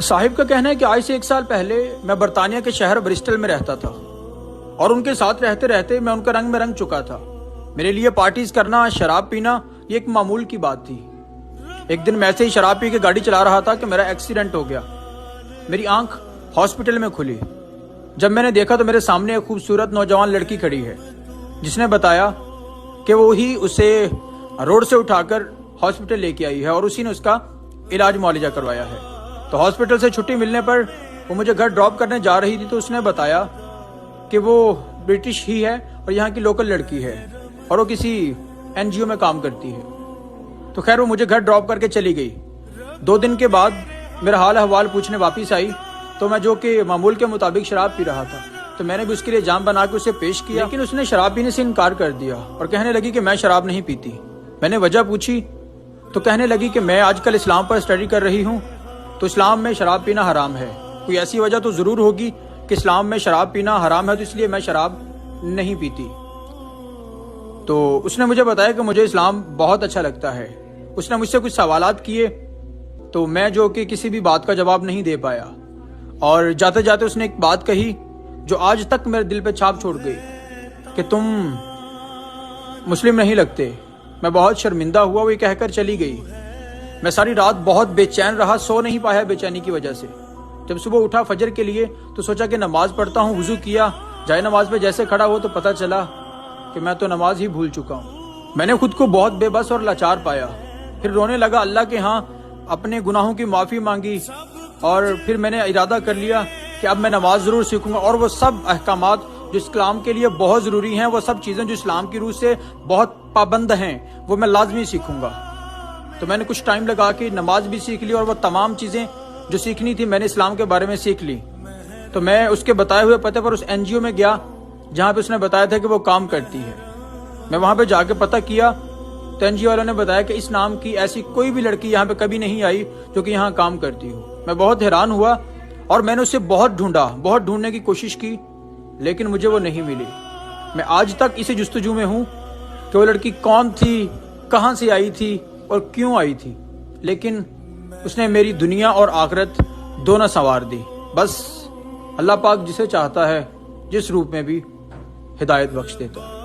صاحب کا کہنا ہے کہ آج سے 1 سال پہلے میں برطانیہ کے شہر برسٹل میں رہتا تھا اور ان کے ساتھ رہتے رہتے میں ان کا رنگ میں رنگ چکا تھا۔ میرے لیے پارٹیز کرنا، شراب پینا یہ ایک معمول کی بات تھی۔ ایک دن میں ایسے ہی شراب پی کے گاڑی چلا رہا تھا کہ میرا ایکسیڈنٹ ہو گیا۔ میری آنکھ ہاسپٹل میں کھلی۔ جب میں نے دیکھا تو میرے سامنے ایک خوبصورت نوجوان لڑکی کھڑی ہے جس نے بتایا کہ وہی اسے روڈ سے اٹھا کر ہاسپٹل لے کے آئی ہے اور اسی نے اس کا علاج معالجہ کروایا ہے۔ تو ہاسپٹل سے چھٹی ملنے پر وہ مجھے گھر ڈراپ کرنے جا رہی تھی تو اس نے بتایا کہ وہ برٹش ہی ہے اور یہاں کی لوکل لڑکی ہے اور وہ کسی NGO میں کام کرتی ہے۔ تو خیر وہ مجھے گھر ڈراپ کر کے چلی گئی۔ 2 دن کے بعد میرا حال احوال پوچھنے واپس آئی تو میں جو کہ معمول کے مطابق شراب پی رہا تھا تو میں نے بھی اس کے لیے جام بنا کے اسے پیش کیا، لیکن اس نے شراب پینے سے انکار کر دیا اور کہنے لگی کہ میں شراب نہیں پیتی۔ میں نے وجہ پوچھی تو کہنے لگی کہ میں آج کل اسلام پر اسٹڈی کر رہی ہوں تو اسلام میں شراب پینا حرام ہے۔ کوئی ایسی وجہ تو ضرور ہوگی کہ اسلام میں شراب پینا حرام ہے تو اس لیے میں شراب نہیں پیتی۔ تو اس نے مجھے بتایا کہ مجھے اسلام بہت اچھا لگتا ہے۔ اس نے مجھ سے کچھ سوالات کیے تو میں جو کہ کسی بھی بات کا جواب نہیں دے پایا، اور جاتے جاتے اس نے ایک بات کہی جو آج تک میرے دل پہ چھاپ چھوڑ گئی کہ تم مسلم نہیں لگتے۔ میں بہت شرمندہ ہوا، وہ یہ کہہ کر چلی گئی۔ میں ساری رات بہت بے چین رہا، سو نہیں پایا بے چینی کی وجہ سے۔ جب صبح اٹھا فجر کے لیے تو سوچا کہ نماز پڑھتا ہوں، وضو کیا، جائے نماز پہ جیسے کھڑا ہوا تو پتہ چلا کہ میں تو نماز ہی بھول چکا ہوں۔ میں نے خود کو بہت بے بس اور لاچار پایا، پھر رونے لگا، اللہ کے ہاں اپنے گناہوں کی معافی مانگی اور پھر میں نے ارادہ کر لیا کہ اب میں نماز ضرور سیکھوں گا اور وہ سب احکامات جو اسلام کے لیے بہت ضروری ہیں، وہ سب چیزیں جو اسلام کی روح سے بہت پابند ہیں، وہ میں لازمی سیکھوں گا۔ تو میں نے کچھ ٹائم لگا کے نماز بھی سیکھ لی اور وہ تمام چیزیں جو سیکھنی تھی میں نے اسلام کے بارے میں سیکھ لی۔ تو میں اس کے بتائے ہوئے پتے پر اس NGO میں گیا جہاں پہ اس نے بتایا تھا کہ وہ کام کرتی ہے۔ میں وہاں پہ جا کے پتہ کیا تو NGO والوں نے بتایا کہ اس نام کی ایسی کوئی بھی لڑکی یہاں پہ کبھی نہیں آئی جو کہ یہاں کام کرتی ہو۔ میں بہت حیران ہوا اور میں نے اسے بہت ڈھونڈا، بہت ڈھونڈنے کی کوشش کی، لیکن مجھے وہ نہیں ملی۔ میں آج تک اسی جستجو میں ہوں کہ وہ لڑکی کون تھی، کہاں سے آئی تھی اور کیوں آئی تھی، لیکن اس نے میری دنیا اور آخرت دونوں سنوار دی۔ بس اللہ پاک جسے چاہتا ہے جس روپ میں بھی ہدایت بخش دیتا ہے۔